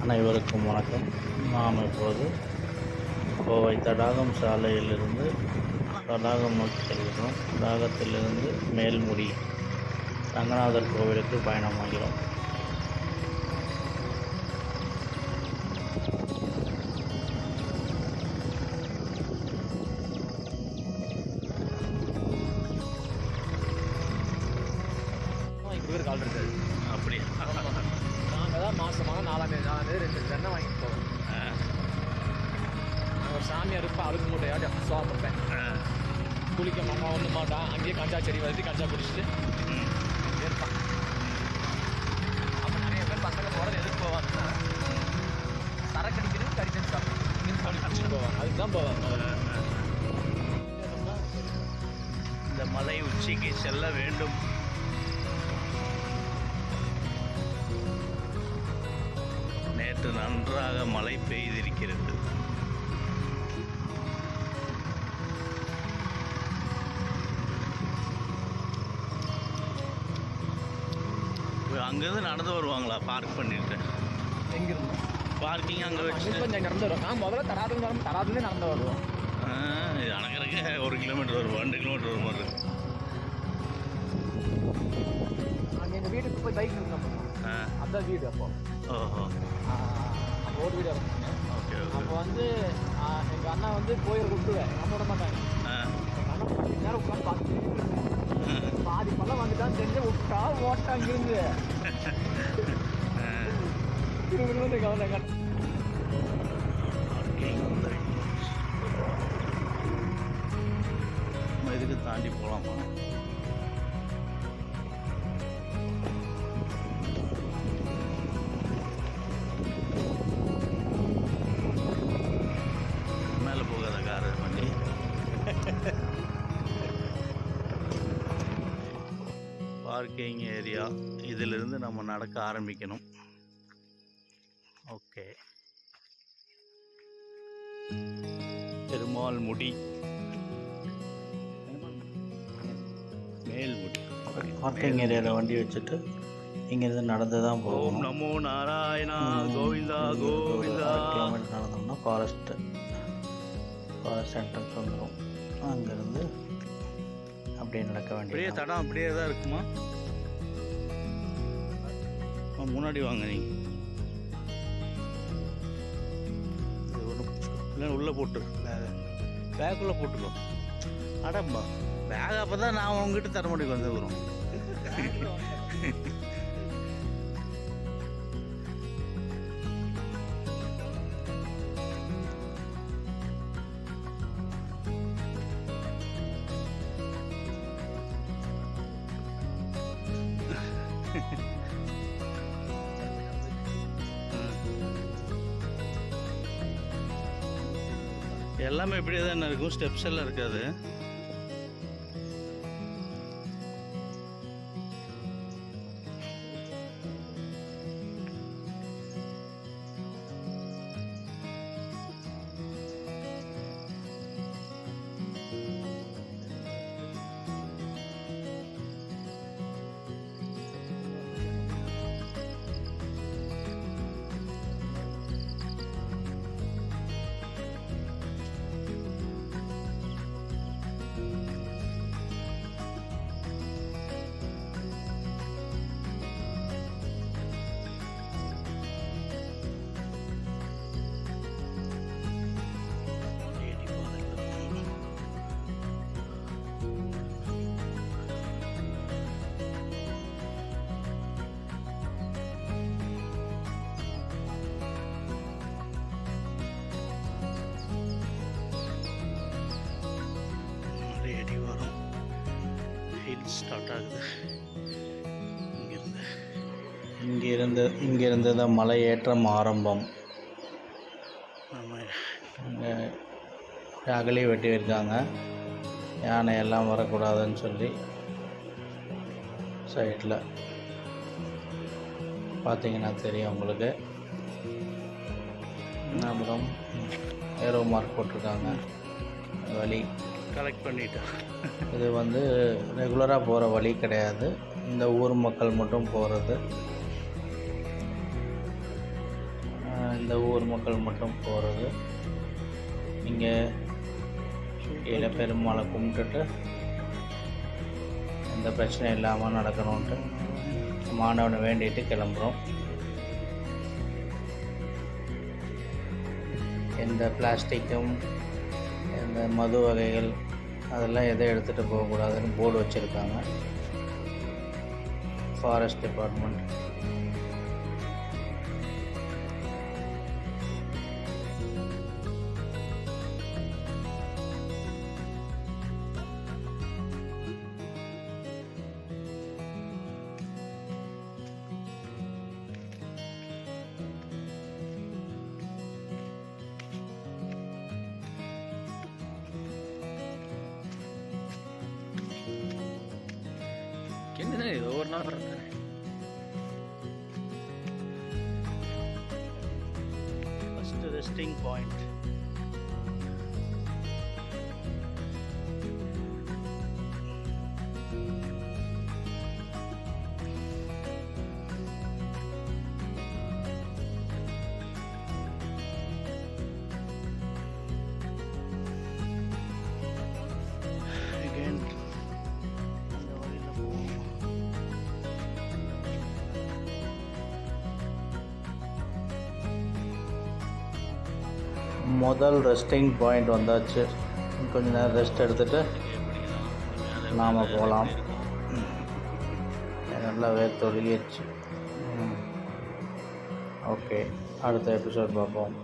அனைவருக்கும் வணக்கம். நாம் இப்போது கோவை தடாகம் சாலையிலிருந்து தடாகம் நோக்கி செல்கிறோம். தடாகத்திலிருந்து மேல்முடி ரங்கநாதர் கோவிலுக்கு பயணமாகிறோம். கால் இருக்குது அப்படியா? நாங்கள் தான் மாதமான 4 2 தென்னை வாங்கிட்டு போவோம். நான் ஒரு சாமியார் இருப்பேன், அழுக்கு மூட்டையாட்டி சுவாப்பிப்பேன். குளிக்க மாமா ஒன்று மாட்டான், அங்கேயே கஞ்சா செடி வளர்த்து கஞ்சா குடிச்சிட்டு இருப்பான். அப்போ நிறைய பேர் பசங்க போகிறது எதுக்கு போவாங்கன்னா சரக்கு அடிக்கிறது கறிக்கறி சாப்பிட்டு குடிச்சிட்டு போவாங்க. அதுக்கு தான் போவாங்க. இந்த மலை உச்சிக்கு செல்ல வேண்டும். நேற்று நன்றாக மழை பெய்திருக்கிறது. அங்கேருந்து நடந்து வருவாங்களா? பார்க் பண்ணிட்டு எங்கிருந்து பார்க்கிங் அங்கே வச்சு கொஞ்சம் நடந்து வருவோம். நான் முதல்ல தராதுலேயே நடந்து வருவோம். இது அணக்கிறதுக்கு 1 கிலோமீட்டர் வரும், 2 கிலோமீட்டர் வரும் மாதிரி இருக்கு. அங்கே எங்கள் வீட்டுக்கு போய் பைக் நிறுத்தணும். அதுதான் வீடு. அப்போ ஓஹோ, அப்போ ஒரு வீடு இருக்குங்க. Okay okay. அப்போ வந்து எங்கள் அண்ணா வந்து போய் விட்டுவேன், நம்ம விட மாட்டாங்க. எங்கள் அண்ணா 10 நேரம் உட்காந்து பார்த்து பாதி பழம் வந்துட்டான்னு தெரிஞ்சு விட்டா ஓட்டா அங்கிருந்து திரும்ப கவலை. இதுக்கு தாண்டி போகலாமா? மேலே போகாத காரு வண்டி. Parking area. இதிலிருந்து நம்ம நடக்க ஆரம்பிக்கணும். ஓகே. பெருமாள் முடி, மேல்முடி. பார்க்கிங் ஏரியாவில் வண்டி வச்சுட்டு இங்கேருந்து நடந்து தான் போவோம். ஓம் நமோ நாராயணா கோவிந்தா கோவிந்தா. கிலோமீட்டர் நடந்தோம்னா ஃபாரஸ்ட் என்ட்ரன்ஸ் வந்துடும். அங்கேருந்து அப்படியே நடக்க வேண்டிய தடம் அப்படியே தான் இருக்குமா? முன்னாடி வாங்க நீங்கள். இல்லை உள்ளே போட்டு பேக்குள்ளே போட்டுக்கோ. அடம்பா பேக். அப்போ தான் நான் உங்ககிட்ட தரமடிக்கு வந்து வரும். எல்லாமே இப்படியே தான் இருக்கும், ஸ்டெப்ஸ் எல்லாம் இருக்காது. ஸ்டார்ட் ஆகுது. இங்கிருந்து தான் மலை ஏற்றம் ஆரம்பம். அகலே வெட்டி இருக்காங்க, யானை எல்லாம் வரக்கூடாதுன்னு சொல்லி. சைடில் பார்த்தீங்கன்னா தெரியும் உங்களுக்கு. அப்புறம் ஏரோ மார்க் போட்டிருக்காங்க, வழி கலெக்ட் பண்ணிட்டேன். இது வந்து ரெகுலராக போகிற வழி கிடையாது, இந்த ஊர் மக்கள் மட்டும் போகிறது. இந்த ஊர் மக்கள் மட்டும் போகிறது. இங்கே கீழே பெருமாளை கும்பிட்டுட்டு எந்த பிரச்சனையும் இல்லாமல் நடக்கணுன்ட்டு மாணவனை வேண்டிட்டு கிளம்புறோம். எந்த பிளாஸ்டிக்கும் எந்த மது வகைகள் அதெல்லாம் எதை எடுத்துகிட்டு போகக்கூடாதுன்னு போர்டு வச்சுருக்காங்க ஃபாரஸ்ட் டிபார்ட்மெண்ட். என்னது இது ஒவ்வொரு நாள் வர்றது? First resting point. Again அந்த வழியில் போவோம். முதல் ரெஸ்டிங் பாயிண்ட் வந்தாச்சு. கொஞ்ச நேரம் ரெஸ்ட் எடுத்துகிட்டு நாம் போகலாம். நல்லா வேர்த்து ஒழுகிடுச்சு. ஓகே, அடுத்த எபிசோட் பார்ப்போம்.